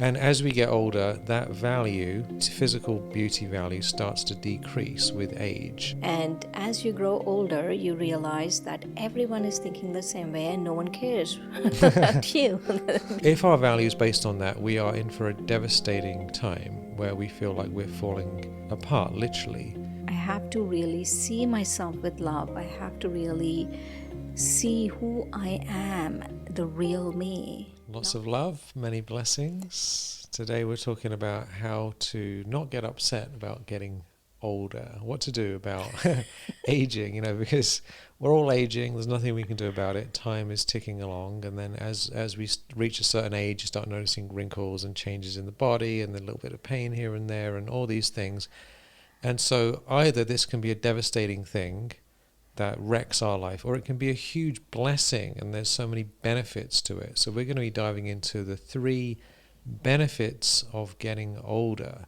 And as we get older, that value, physical beauty value, starts to decrease with age. And as you grow older, you realize that everyone is thinking the same way and no one cares about you. If our value is based on that, we are in for a devastating time where we feel like we're falling apart, literally. I have to really see myself with love. I have to really see who I am, the real me. Lots of love, many blessings. Today we're talking about how to not get upset about getting older, what to do about aging, because we're all aging. There's nothing we can do about it. Time is ticking along, and then as we reach a certain age, you start noticing wrinkles and changes in the body and a little bit of pain here and there and all these things. And so either this can be a devastating thing that wrecks our life, or it can be a huge blessing, and there's so many benefits to it. So we're going to be diving into the 3 benefits of getting older.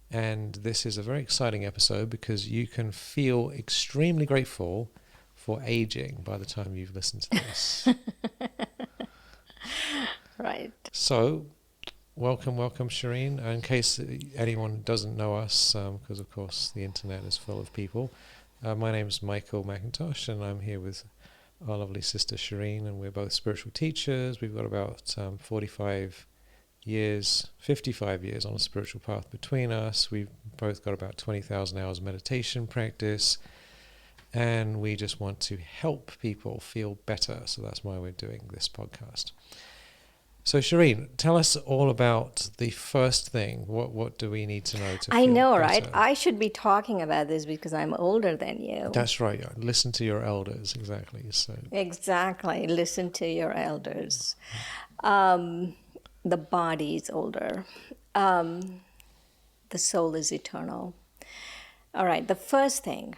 And this is a very exciting episode because you can feel extremely grateful for aging by the time you've listened to this. Right. So welcome Shireen. In case anyone doesn't know us, because of course the internet is full of people, my name is Michael McIntosh, and I'm here with our lovely sister Shireen, and we're both spiritual teachers. We've got about 55 years on a spiritual path between us. We've both got about 20,000 hours of meditation practice, and we just want to help people feel better. So that's why we're doing this podcast. So Shireen, tell us all about the first thing. What do we need to know to feel I know, better? right? I should be talking about this because I'm older than you. That's right. Yeah. Listen to your elders. Exactly. So Exactly. Listen to your elders. The body is older. The soul is eternal. All right. The first thing,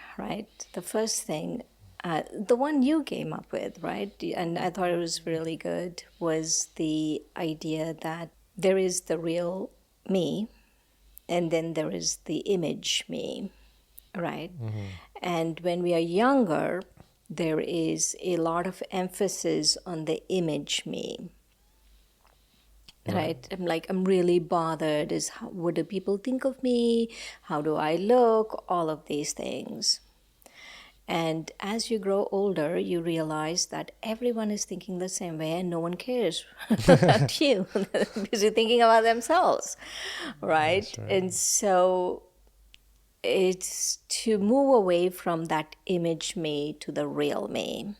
the one you came up with, right? And I thought it was really good, was the idea that there is the real me, and then there is the image me, right? Mm-hmm. And when we are younger, there is a lot of emphasis on the image me. Right? I'm really bothered. What do people think of me? How do I look? All of these things. And as you grow older, you realize that everyone is thinking the same way and no one cares about you because you're thinking about themselves, right? That's right. And so it's to move away from that image me to the real me.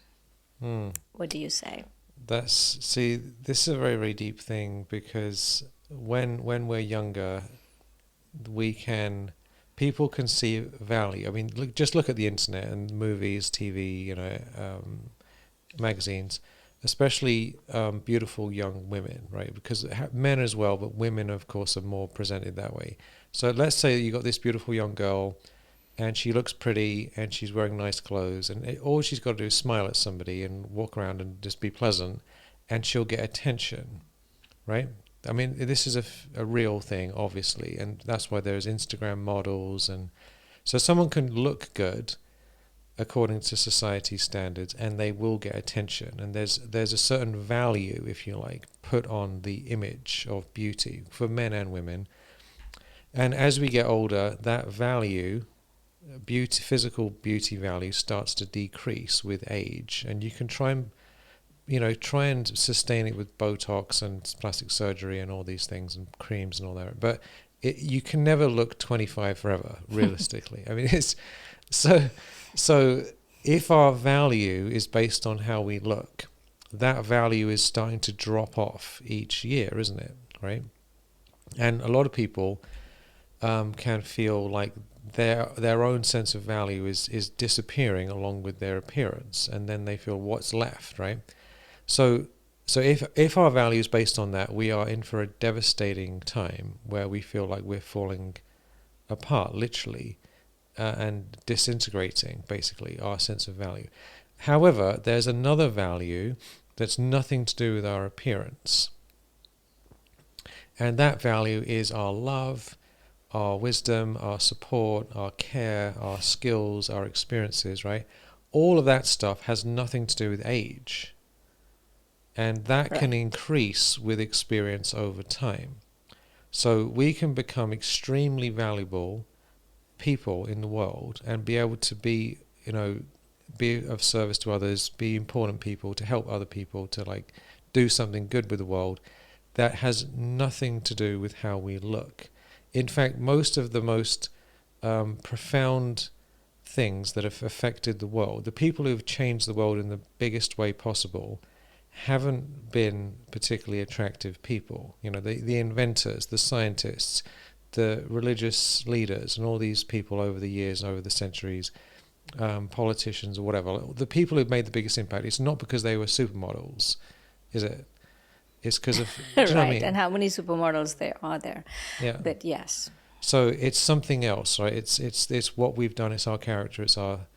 What do you say? This is a very, very deep thing, because when we're younger, people can see value. I mean, just look at the internet and movies, TV, magazines, especially beautiful young women, right? Because men as well, but women, of course, are more presented that way. So let's say you got this beautiful young girl, and she looks pretty, and she's wearing nice clothes, and all she's got to do is smile at somebody and walk around and just be pleasant, and she'll get attention, right? I mean, this is a real thing, obviously, and that's why there's Instagram models, and so someone can look good according to society standards, and they will get attention. And there's a certain value, if you like, put on the image of beauty for men and women. And as we get older, that value, physical beauty value, starts to decrease with age, and you can try and sustain it with Botox and plastic surgery and all these things and creams and all that. But you can never look 25 forever, realistically. I mean, it's so if our value is based on how we look, that value is starting to drop off each year, isn't it? Right? And a lot of people can feel like their own sense of value is disappearing along with their appearance, and then they feel what's left, right? So if our value is based on that, we are in for a devastating time where we feel like we're falling apart, literally, and disintegrating, basically, our sense of value. However, there's another value that's nothing to do with our appearance. And that value is our love, our wisdom, our support, our care, our skills, our experiences, right? All of that stuff has nothing to do with age. And that can increase with experience over time. So we can become extremely valuable people in the world and be able to be, be of service to others, be important people, to help other people, to like do something good with the world. That has nothing to do with how we look. In fact, most of the most profound things that have affected the world, the people who have changed the world in the biggest way possible, haven't been particularly attractive people. The inventors, the scientists, the religious leaders, and all these people over the years, over the centuries, politicians or whatever, the people who've made the biggest impact, it's not because they were supermodels, is it? It's because of, do you know what I Right, mean? and how many supermodels there are there. Yeah. But yes. So it's something else, right? It's what we've done. It's our character. It's our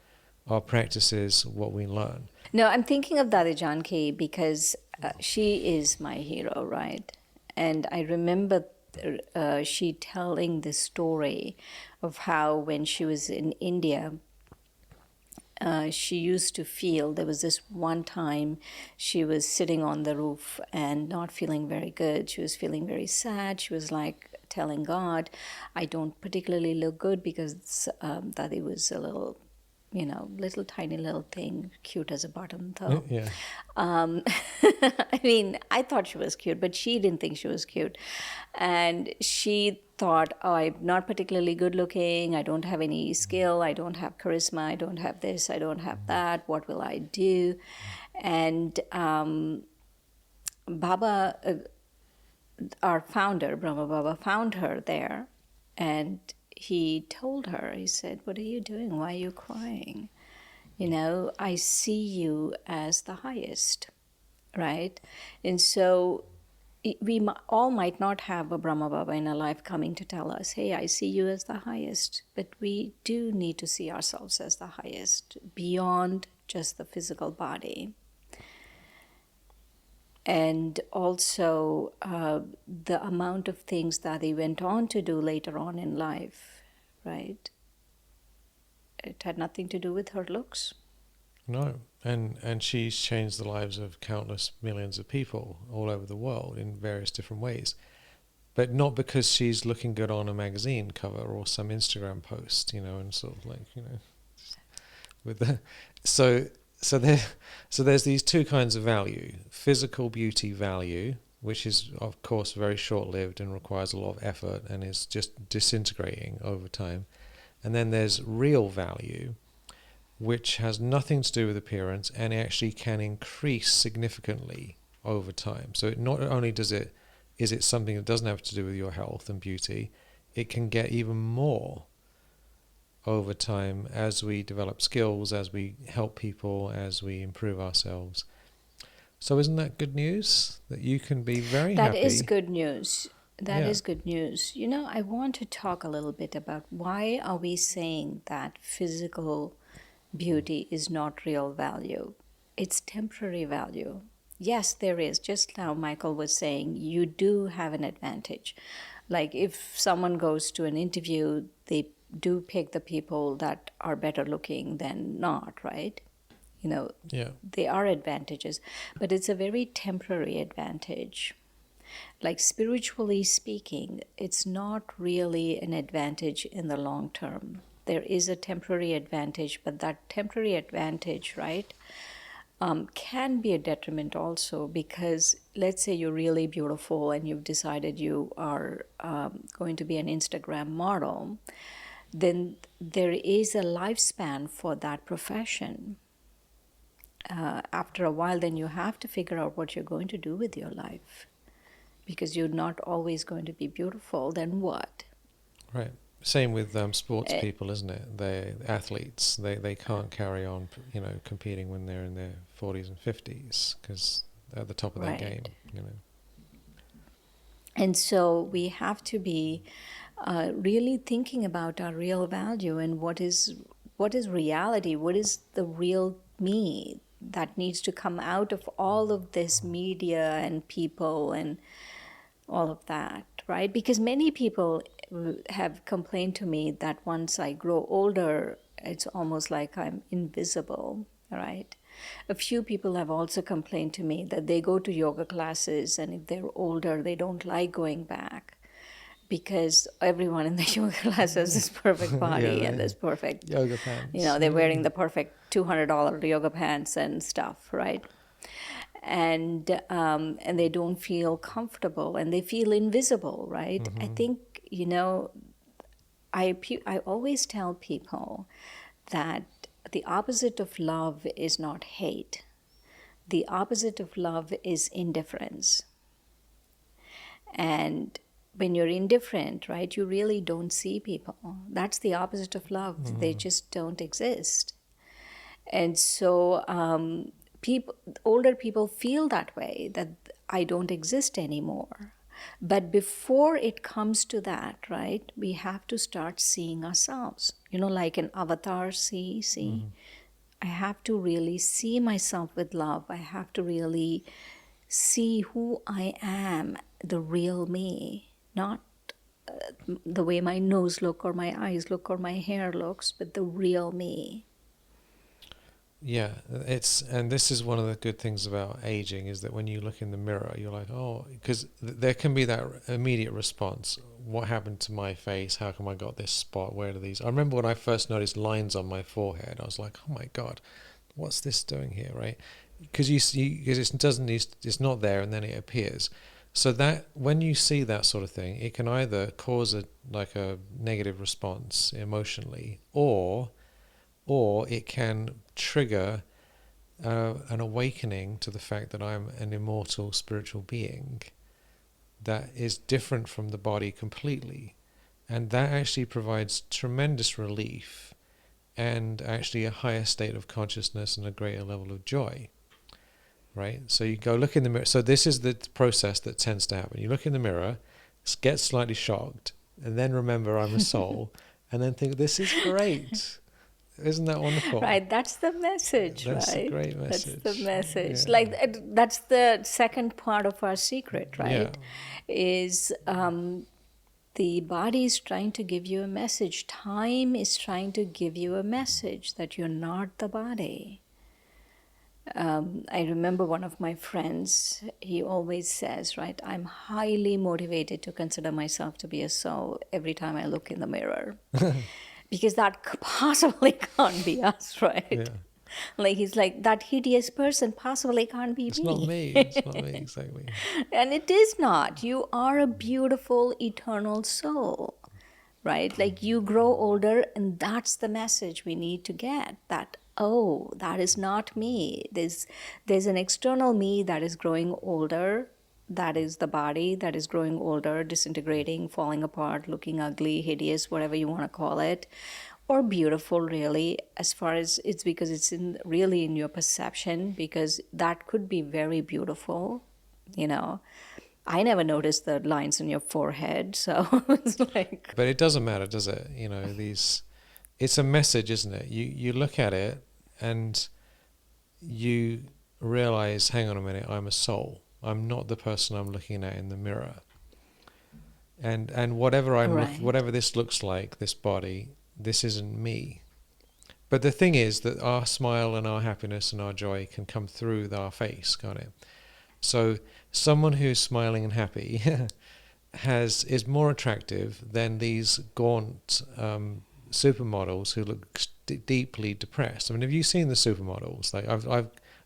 practices, what we learn. No, I'm thinking of Dadi Janki because she is my hero, right? And I remember she telling the story of how when she was in India, she used to feel there was this one time she was sitting on the roof and not feeling very good. She was feeling very sad. She was like telling God, I don't particularly look good because Dadi was a little, little tiny little thing, cute as a button, though. Yeah. I mean, I thought she was cute, but she didn't think she was cute. And she thought, oh, I'm not particularly good looking. I don't have any skill. I don't have charisma. I don't have this. I don't have that. What will I do? And Baba, our founder, Brahma Baba, found her there. And he told her, he said, what are you doing? Why are you crying? I see you as the highest, right? And so we all might not have a Brahma Baba in our life coming to tell us, hey, I see you as the highest. But we do need to see ourselves as the highest beyond just the physical body. And also the amount of things that he went on to do later on in life, right? It had nothing to do with her looks. No, and she's changed the lives of countless millions of people all over the world in various different ways, but not because she's looking good on a magazine cover or some Instagram post, and sort of like, with the so there's these two kinds of value: physical beauty value, which is of course very short-lived and requires a lot of effort and is just disintegrating over time, and then there's real value, which has nothing to do with appearance and actually can increase significantly over time. So not only is it something that doesn't have to do with your health and beauty, it can get even more over time as we develop skills, as we help people, as we improve ourselves. So isn't that good news? That you can be very happy? That is good news. That is good news. I want to talk a little bit about why are we saying that physical beauty is not real value. It's temporary value. Yes, there is. Just now, Michael was saying you do have an advantage. Like if someone goes to an interview, they do pick the people that are better looking than not, right? They are advantages, but it's a very temporary advantage. Like spiritually speaking, it's not really an advantage in the long term. There is a temporary advantage, but that temporary advantage, right, can be a detriment also because let's say you're really beautiful and you've decided you are going to be an Instagram model, then there is a lifespan for that profession. After a while, then you have to figure out what you're going to do with your life because you're not always going to be beautiful. Then what? Right. Same with sports people, isn't it? They athletes. They can't carry on, competing when they're in their 40s and 50s because they're at the top of their game. And so we have to be really thinking about our real value and what is reality. What is the real me that needs to come out of all of this media and people and all of that, right? Because many people have complained to me that once I grow older, it's almost like I'm invisible, right? A few people have also complained to me that they go to yoga classes and if they're older, they don't like going back. because everyone in the yoga class has this perfect body Yeah, and this perfect, yoga pants. they're wearing the perfect $200 yoga pants and stuff, right? And they don't feel comfortable and they feel invisible, right? I think, I always tell people that the opposite of love is not hate. The opposite of love is indifference. And when you're indifferent, right, you really don't see people. That's the opposite of love. They just don't exist. And so people, older people feel that way, that I don't exist anymore. But before it comes to that, right, we have to start seeing ourselves. Like an avatar, see. I have to really see myself with love. I have to really see who I am, the real me, not the way my nose look or my eyes look or my hair looks, but the real me. Yeah, and this is one of the good things about aging, is that when you look in the mirror, you're like, oh, because there can be that immediate response. What happened to my face? How come I got this spot? Where are these? I remember when I first noticed lines on my forehead, I was like, oh my God, what's this doing here, right? Because it's not there, and then it appears. So that when you see that sort of thing, it can either cause a negative response emotionally, or it can trigger an awakening to the fact that I'm an immortal spiritual being that is different from the body completely. And that actually provides tremendous relief and actually a higher state of consciousness and a greater level of joy. Right? So you go look in the mirror. So this is the process that tends to happen. You look in the mirror, get slightly shocked, and then remember I'm a soul, and then think, this is great. Isn't that wonderful? Right, that's the message, That's right? a great message. That's the message. Yeah. Like, that's the second part of our secret, right? Yeah. Is the body is trying to give you a message. Time is trying to give you a message that you're not the body. I remember one of my friends, he always says, right, I'm highly motivated to consider myself to be a soul every time I look in the mirror. Because that possibly can't be us, right? Yeah. Like, he's like, that hideous person possibly can't be It's me. not me. It's not me, exactly. And it is not. You are a beautiful, eternal soul, right? Like, you grow older, and that's the message we need to get, that, oh, that is not me. There's an external me that is growing older. That is the body that is growing older, disintegrating, falling apart, looking ugly, hideous, whatever you want to call it, or beautiful, really, as far as it's because it's really in your perception, because that could be very beautiful. I never noticed the lines on your forehead, so it's like. But it doesn't matter, does it? It's a message, isn't it? You look at it and you realize, hang on a minute, I'm a soul. I'm not the person I'm looking at in the mirror. And whatever Right. whatever this looks like, this body, this isn't me. But the thing is that our smile and our happiness and our joy can come through our face, can't it? So someone who's smiling and happy is more attractive than these gaunt supermodels who look deeply depressed. I mean, have you seen the supermodels? Like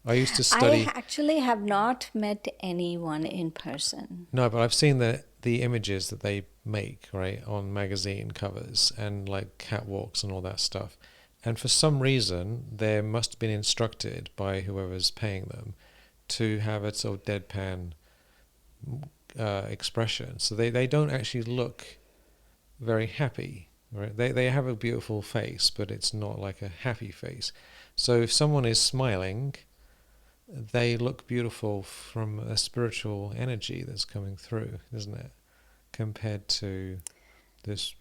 I used to study. I actually have not met anyone in person. No, but I've seen the images that they make, right, on magazine covers and like catwalks and all that stuff. And for some reason, they must have been instructed by whoever's paying them to have a sort of deadpan expression. So they don't actually look very happy, right? They have a beautiful face, but it's not like a happy face. So if someone is smiling, they look beautiful from a spiritual energy that's coming through, isn't it? Compared to this,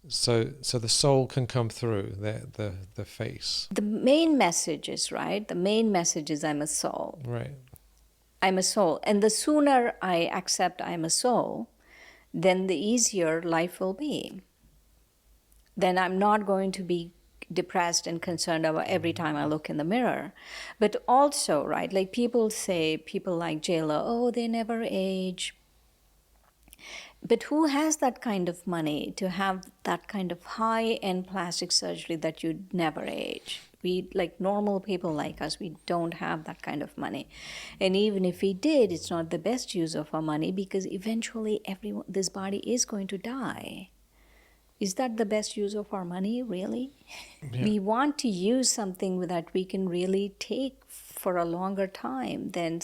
so the soul can come through the face. The main message is, right? The main message is I'm a soul. Right. I'm a soul. And the sooner I accept I'm a soul, then the easier life will be. Then I'm not going to be depressed and concerned about every time I look in the mirror. But also, right, like people say, people like J-Lo, oh, they never age. But who has that kind of money to have that kind of high-end plastic surgery that you'd never age? We, like normal people like us, we don't have that kind of money. And even if we did, it's not the best use of our money, because eventually everyone, this body is going to die. Is that the best use of our money, really? Yeah. We want to use something that we can really take for a longer time than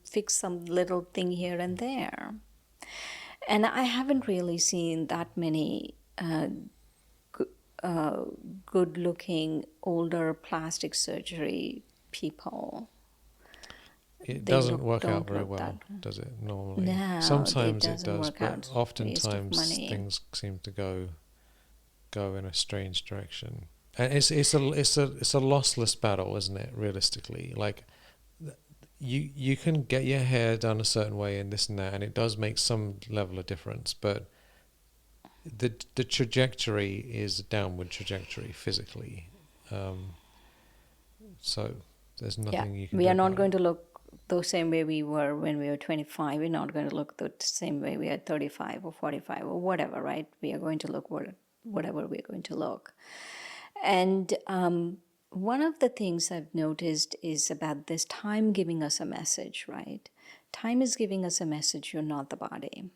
fix some little thing here and there. And I haven't really seen that many good-looking older plastic surgery people. It They doesn't work out don't very look that. well, does it, normally? No, Sometimes it doesn't does, work but out. Waste of oftentimes money. things seem to go in a strange direction. And it's a lossless battle, isn't it, realistically? Like, you can get your hair done a certain way and this and that, and it does make some level of difference, but the trajectory is a downward trajectory physically. So there's nothing you can We do are not about going it. to look the same way we were when we were 25. We're not going to look the same way we are 35 or 45 or whatever, right? We are going to look whatever we're going to look. And one of the things I've noticed is about this time giving us a message, right? Time is giving us a message, you're not the body.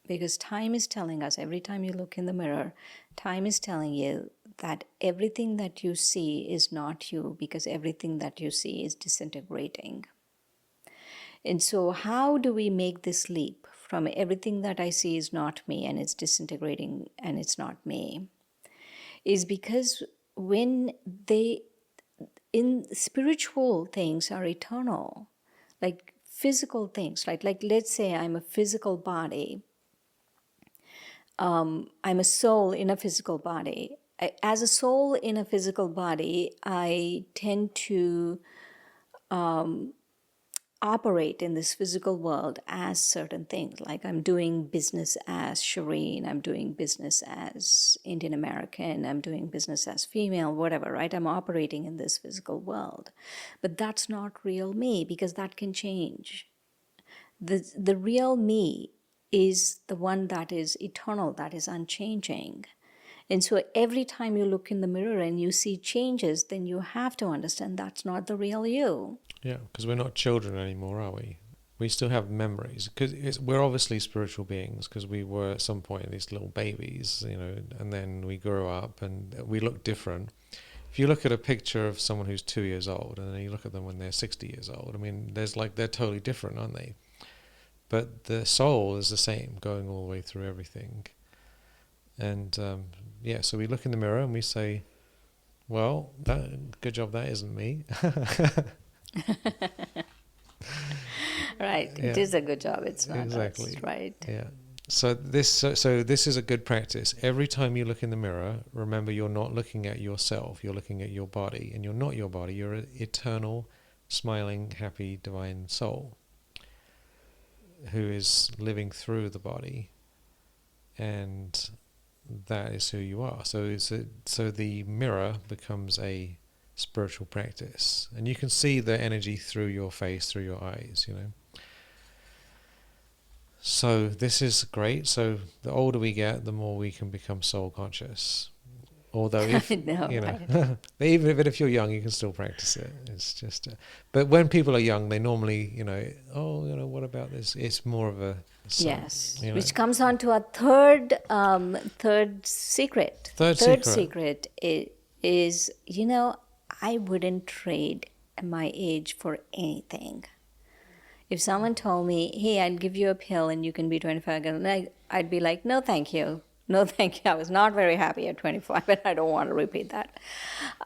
Because time is telling us, every time you look in the mirror, time is telling you that everything that you see is not you, because everything that you see is disintegrating. And so, how do we make this leap from everything that I see is not me and it's disintegrating and it's not me? Is because when in spiritual things are eternal, like physical things, right? Like, let's say I'm a physical body. I'm a soul in a physical body. As a soul in a physical body, I tend to operate in this physical world as certain things. Like, I'm doing business as Shireen, I'm doing business as Indian American, I'm doing business as female, whatever, right? I'm operating in this physical world. But that's not real me, because that can change. The real me is the one that is eternal, that is unchanging. And so every time you look in the mirror and you see changes, then you have to understand that's not the real you. Yeah, because we're not children anymore, are we? We still have memories, because we're obviously spiritual beings, because we were at some point these little babies, and then we grew up and we look different. If you look at a picture of someone who's 2 years old and then you look at them when they're 60 years old, I mean, they're totally different, aren't they? But the soul is the same, going all the way through everything. And so we look in the mirror and we say, well, good job, that isn't me. Right. Yeah, It is a good job. It's not exactly. us, right? Yeah. So this is a good practice. Every time you look in the mirror, remember you're not looking at yourself. You're looking at your body, and you're not your body. You're an eternal, smiling, happy, divine soul who is living through the body, and that is who you are. So so the mirror becomes a spiritual practice, and you can see the energy through your face, through your eyes. So this is great. So the older we get, the more we can become soul conscious. Although if Right. even if you're young, you can still practice it. It's just, but when people are young, they normally, what about this? It's more of a Yes, which comes on to a third secret. Third Third secret. secret is, I wouldn't trade my age for anything. If someone told me, hey, I'd give you a pill and you can be 25 again, I'd be like, no, thank you. No, thank you. I was not very happy at 25, but I don't want to repeat that.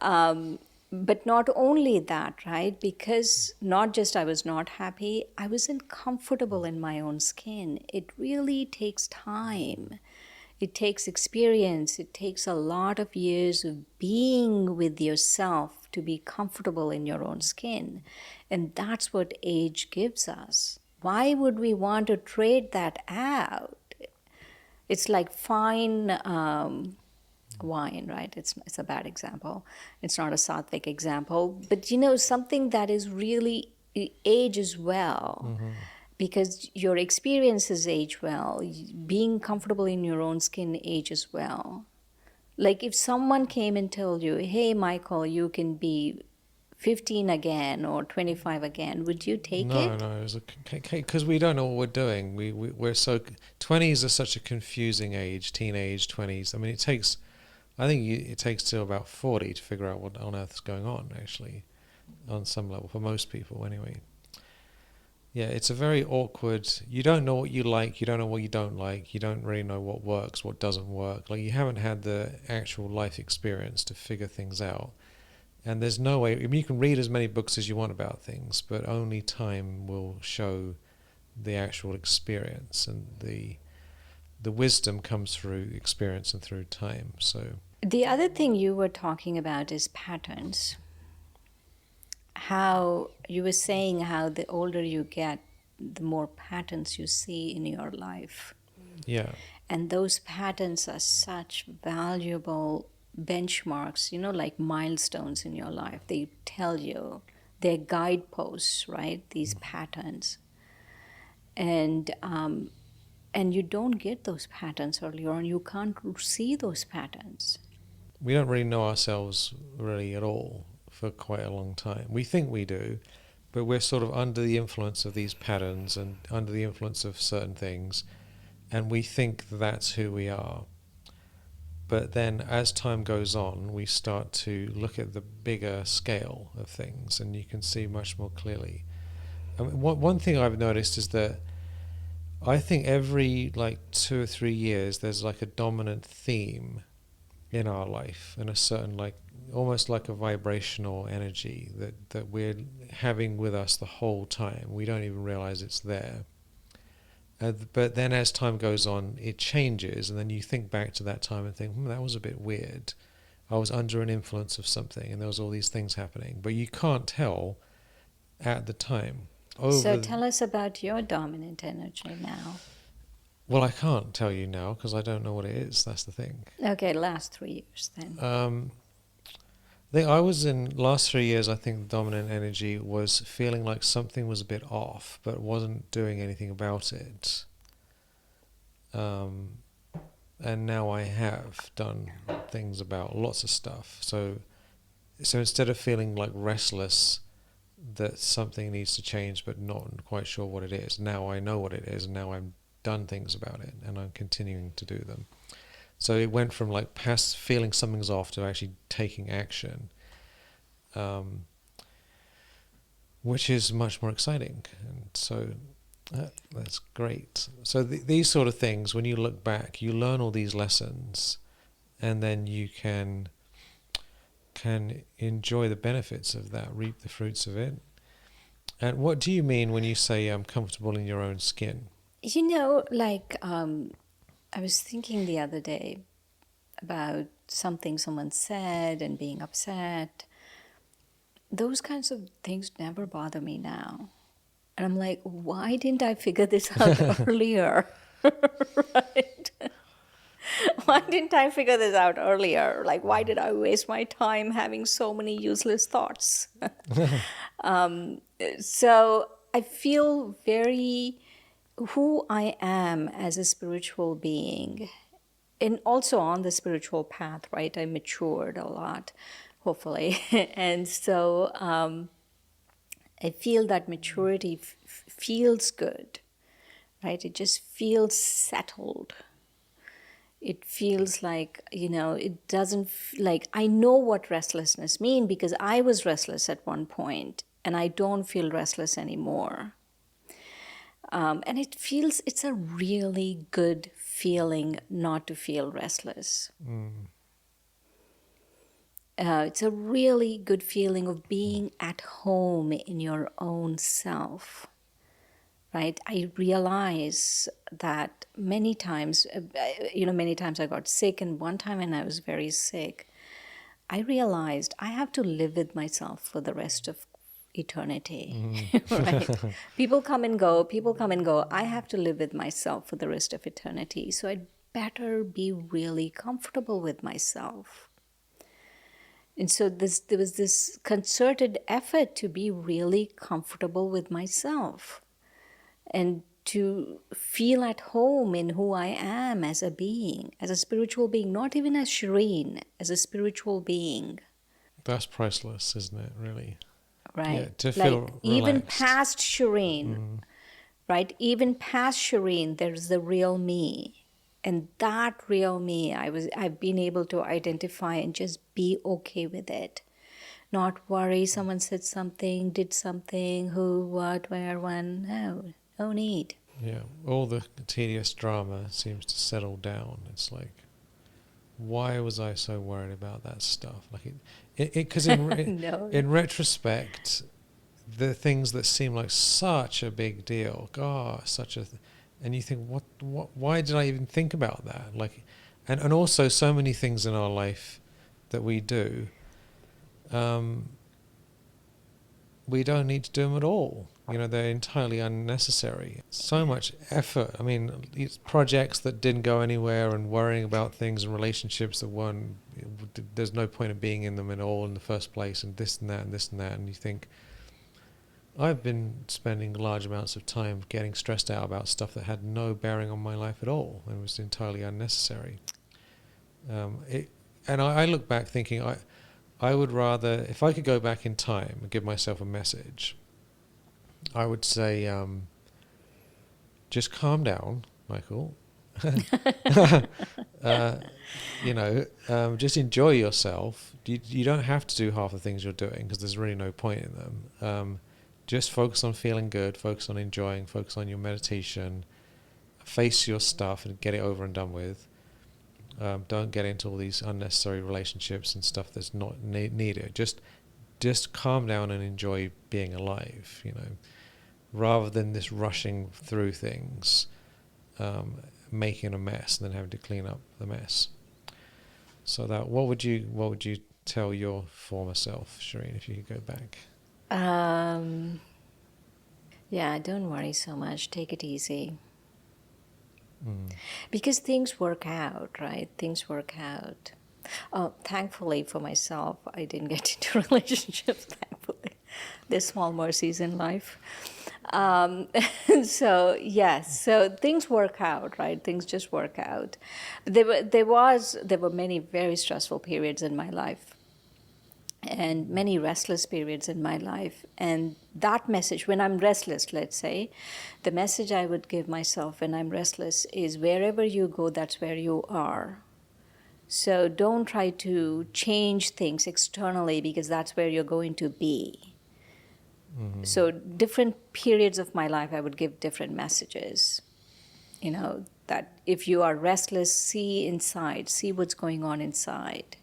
But not only that, right? Because not just I was not happy, I wasn't comfortable in my own skin. It really takes time. It takes experience. It takes a lot of years of being with yourself to be comfortable in your own skin. And that's what age gives us. Why would we want to trade that out? It's like fine wine, right? It's a bad example. It's not a sattvic example. But something that is really ages well. Mm-hmm. because your experiences age well. Being comfortable in your own skin ages well. Like if someone came and told you, hey, Michael, you can be 15 again or 25 again, would you take No, it? no, it was because we don't know what we're doing. We're so 20s are such a confusing age, teenage 20s. I mean, it takes till about 40 to figure out what on earth is going on. Actually, on some level, for most people, anyway. Yeah, it's a very awkward. You don't know what you like. You don't know what you don't like. You don't really know what works, what doesn't work. Like you haven't had the actual life experience to figure things out. And there's no way. I mean, you can read as many books as you want about things, but only time will show the actual experience, and the wisdom comes through experience and through time. So The other thing you were talking about is patterns. How you were saying how the older you get, the more patterns you see in your life. yeah, And those patterns are such valuable benchmarks, like milestones in your life. They tell you, they're guideposts, right? These patterns. And you don't get those patterns earlier on. You can't see those patterns. we don't really know ourselves really at all for quite a long time. We think we do, but we're sort of under the influence of these patterns and under the influence of certain things, and we think that's who we are. But then as time goes on, we start to look at the bigger scale of things, and you can see much more clearly. I mean, one thing I've noticed is that I think every like 2 or 3 years there's like a dominant theme in our life, and a certain like almost like a vibrational energy that we're having with us the whole time. We don't even realize it's there. But then as time goes on, it changes, and then you think back to that time and think, that was a bit weird. I was under an influence of something, and there was all these things happening. But you can't tell at the time. So tell us about your dominant energy now. Well, I can't tell you now because I don't know what it is. That's the thing. Okay, last 3 years then. I was in last 3 years. I think the dominant energy was feeling like something was a bit off, but wasn't doing anything about it. And now I have done things about lots of stuff. So instead of feeling like restless that something needs to change but not quite sure what it is, now I know what it is, and now I've done things about it, and I'm continuing to do them. So it went from like past feeling something's off to actually taking action, which is much more exciting. And so that's great. So these sort of things, when you look back, you learn all these lessons, and then you can enjoy the benefits of that, reap the fruits of it. And what do you mean when you say I'm comfortable in your own skin? I was thinking the other day about something someone said and being upset. Those kinds of things never bother me now. And I'm like, why didn't I figure this out earlier? Right? Why didn't I figure this out earlier? Like, why did I waste my time having so many useless thoughts? So I feel very who I am as a spiritual being, and also on the spiritual path, right? I matured a lot, hopefully. And so I feel that maturity feels good, right? It just feels settled. It feels like, it doesn't, like, I know what restlessness means because I was restless at one point and I don't feel restless anymore. And it's a really good feeling not to feel restless. It's a really good feeling of being at home in your own self, right? I realize that many times I got sick, and one time when I was very sick, I realized I have to live with myself for the rest of eternity, right? People come and go, I have to live with myself for the rest of eternity. So I'd better be really comfortable with myself. And so there was this concerted effort to be really comfortable with myself. and to feel at home in who I am as a being, as a spiritual being, not even as Shireen, as a spiritual being. That's priceless, isn't it, really? Yeah, Right? to Like feel even relaxed. past Shireen, right? Even past Shireen, there's the real me. And that real me, I've been able to identify and just be okay with it. Not worry someone said something, did something, who, what, where, when. No need. Yeah, all the tedious drama seems to settle down. It's like, why was I so worried about that stuff? Like because No. in retrospect, the things that seem like such a big deal, God, and you think, why did I even think about that? Like, and also so many things in our life that we do, we don't need to do them at all. You know, they're entirely unnecessary. So much effort. I mean, these projects that didn't go anywhere and worrying about things and relationships that weren't, there's no point of being in them at all in the first place, and this and that and this and that. And you think, I've been spending large amounts of time getting stressed out about stuff that had no bearing on my life at all and was entirely unnecessary. And I look back thinking, I would rather, if I could go back in time and give myself a message, I would say, just calm down, Michael. uh, just enjoy yourself. You don't have to do half the things you're doing because there's really no point in them. Just focus on feeling good, focus on enjoying, focus on your meditation, face your stuff and get it over and done with. Don't get into all these unnecessary relationships and stuff that's not needed. Just calm down and enjoy being alive, rather than this rushing through things, making a mess and then having to clean up the mess. So what would you tell your former self, Shireen, if you could go back? Yeah, don't worry so much. Take it easy. Mm. Because things work out, right? Things work out. Thankfully for myself, I didn't get into relationships, thankfully. There's small mercies in life. So, yes, so things work out, right? Things just work out. There were many very stressful periods in my life and many restless periods in my life. And that message, when I'm restless, let's say, the message I would give myself when I'm restless is wherever you go, that's where you are. So don't try to change things externally because that's where you're going to be. Mm-hmm. So different periods of my life, I would give different messages. That if you are restless, see inside, see what's going on inside.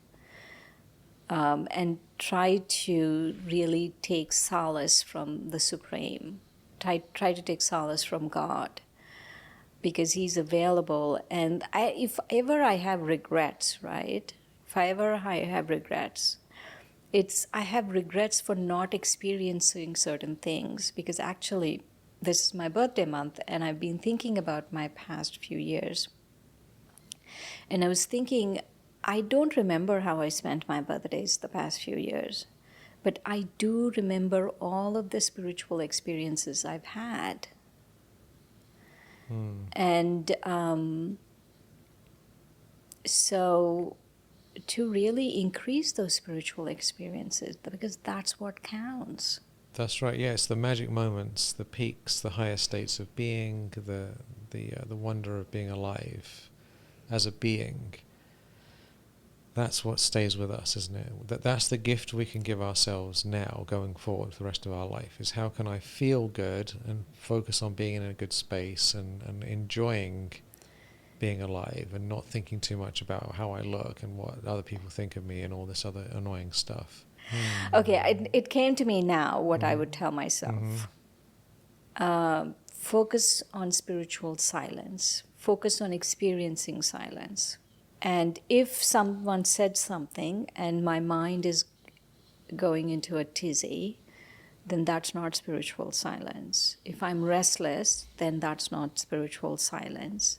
And try to really take solace from the Supreme. Try to take solace from God, because He's available. And if ever I have regrets, right? If ever I have regrets, I have regrets for not experiencing certain things, because actually this is my birthday month and I've been thinking about my past few years. And I was thinking, I don't remember how I spent my birthdays the past few years, but I do remember all of the spiritual experiences I've had. And so to really increase those spiritual experiences, because that's what counts. That's right. Yeah, it's the magic moments, the peaks, the higher states of being, the wonder of being alive as a being. That's what stays with us, isn't it? That's the gift we can give ourselves now, going forward for the rest of our life, is how can I feel good and focus on being in a good space and enjoying being alive and not thinking too much about how I look and what other people think of me and all this other annoying stuff. Okay, it came to me now what I would tell myself. Focus on spiritual silence. Focus on experiencing silence. And if someone said something and my mind is going into a tizzy, then that's not spiritual silence. If I'm restless, then that's not spiritual silence.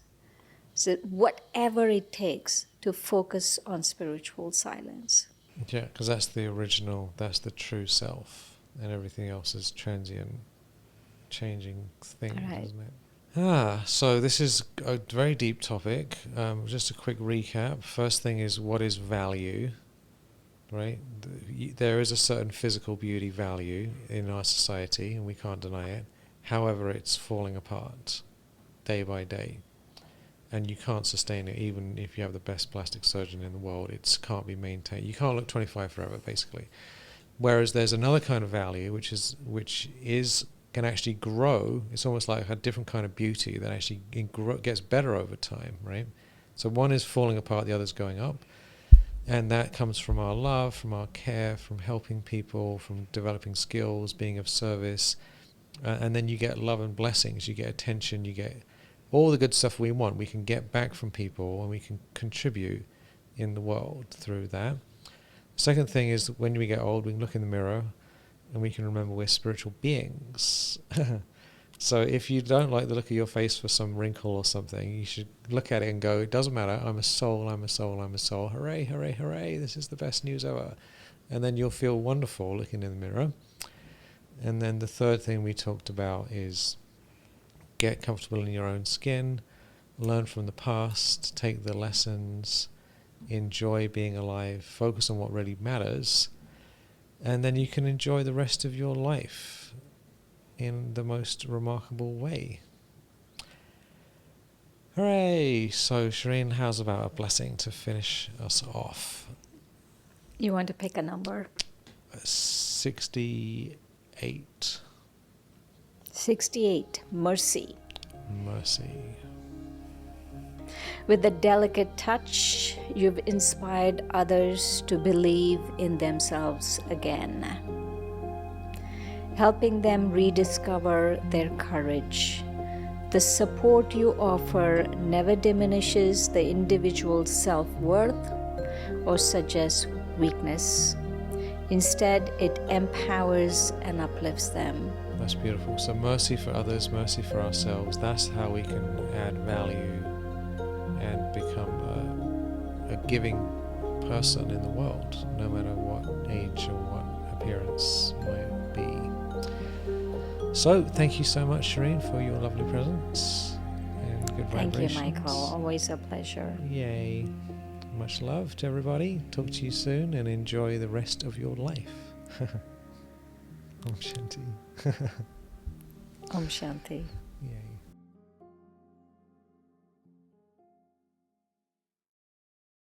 So whatever it takes to focus on spiritual silence. Yeah, because that's the original, that's the true self, and everything else is transient. changing things, Right. isn't it? So this is a very deep topic. Just a quick recap. First thing is, what is value? Right? There is a certain physical beauty value in our society, and we can't deny it. However, it's falling apart day by day, and you can't sustain it even if you have the best plastic surgeon in the world. It can't be maintained. You can't look 25 forever, basically. Whereas there's another kind of value which is can actually grow. It's almost like a different kind of beauty that actually gets better over time, right? So one is falling apart, the other's going up. And that comes from our love, from our care, from helping people, from developing skills, being of service. And then you get love and blessings, you get attention, you get all the good stuff we want. We can get back from people and we can contribute in the world through that. Second thing is, when we get old, we can look in the mirror and we can remember we're spiritual beings. So if you don't like the look of your face for some wrinkle or something, you should look at it and go, it doesn't matter, I'm a soul, I'm a soul, I'm a soul. Hooray, hooray, hooray, this is the best news ever. And then you'll feel wonderful looking in the mirror. And then the third thing we talked about is get comfortable in your own skin, learn from the past, take the lessons, enjoy being alive, focus on what really matters, and then you can enjoy the rest of your life in the most remarkable way. Hooray! So, Shireen, how's about a blessing to finish us off? You want to pick a number? 68. 68. Mercy. Mercy. With a delicate touch, you've inspired others to believe in themselves again, helping them rediscover their courage. The support you offer never diminishes the individual's self-worth or suggests weakness. Instead, it empowers and uplifts them. That's beautiful. So mercy for others, mercy for ourselves. That's how we can add value and become a giving person in the world, no matter what age or what appearance might be. So thank you so much, Shireen, for your lovely presence and good vibrations. Thank you, Michael. Always a pleasure. Yay. Much love to everybody. Talk to you soon and enjoy the rest of your life. Om Shanti. Om Shanti. Yay.